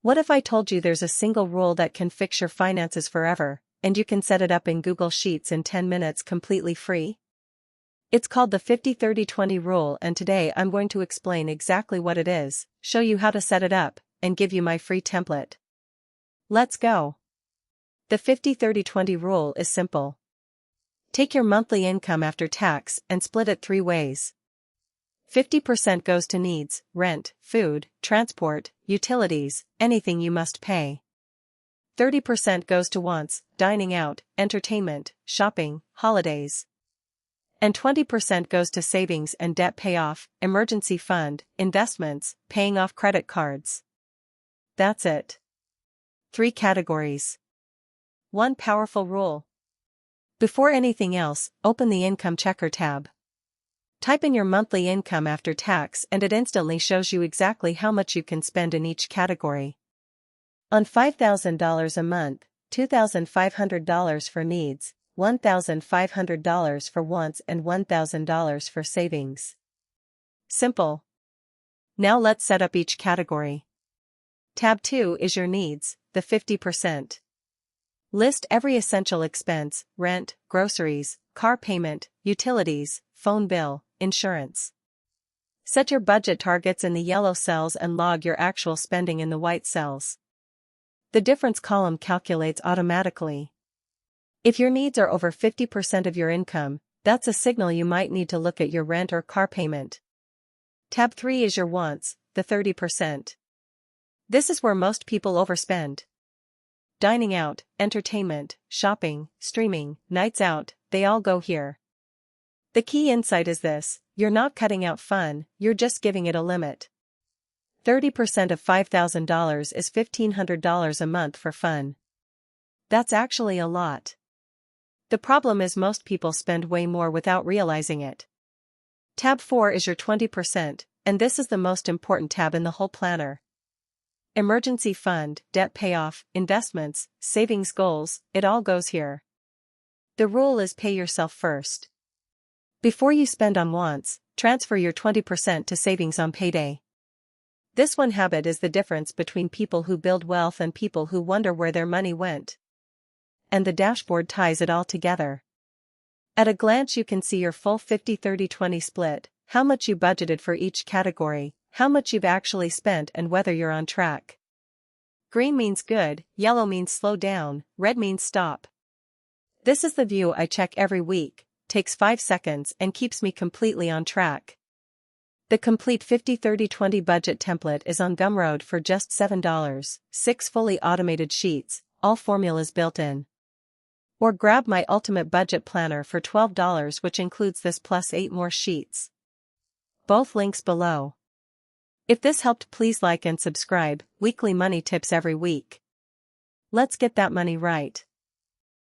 What if I told you there's a single rule that can fix your finances forever, and you can set it up in Google Sheets in 10 minutes completely free? It's called the 50-30-20 rule, and today I'm going to explain exactly what it is, show you how to set it up, and give you my free template. Let's go. The 50-30-20 rule is simple. Take your monthly income after tax and split it 3 ways. 50% goes to needs, rent, food, transport, utilities, anything you must pay. 30% goes to wants, dining out, entertainment, shopping, holidays. And 20% goes to savings and debt payoff, emergency fund, investments, paying off credit cards. That's it. 3 categories. 1 powerful rule. Before anything else, open the Income Checker tab. Type in your monthly income after tax and it instantly shows you exactly how much you can spend in each category. On $5,000 a month, $2,500 for needs, $1,500 for wants and $1,000 for savings. Simple. Now let's set up each category. Tab 2 is your needs, the 50%. List every essential expense, rent, groceries, car payment, utilities, phone bill, insurance. Set your budget targets in the yellow cells and log your actual spending in the white cells. The difference column calculates automatically. If your needs are over 50% of your income, that's a signal you might need to look at your rent or car payment. Tab 3 is your wants, the 30%. This is where most people overspend. Dining out, entertainment, shopping, streaming, nights out, they all go here. The key insight is this: you're not cutting out fun, you're just giving it a limit. 30% of $5,000 is $1,500 a month for fun. That's actually a lot. The problem is most people spend way more without realizing it. Tab 4 is your 20%, and this is the most important tab in the whole planner. Emergency fund, debt payoff, investments, savings goals, it all goes here. The rule is pay yourself first. Before you spend on wants, transfer your 20% to savings on payday. This one habit is the difference between people who build wealth and people who wonder where their money went. And the dashboard ties it all together. At a glance you can see your full 50-30-20 split, how much you budgeted for each category, how much you've actually spent and whether you're on track. Green means good, yellow means slow down, red means stop. This is the view I check every week, takes 5 seconds and keeps me completely on track. The complete 50-30-20 budget template is on GUMROAD for just $7, 6 fully automated sheets, all formulas built in. Or grab my ultimate budget planner for $12, which includes this plus 8 more sheets. Both links below. If this helped, please like and subscribe. Weekly money tips every week. Let's get that money right.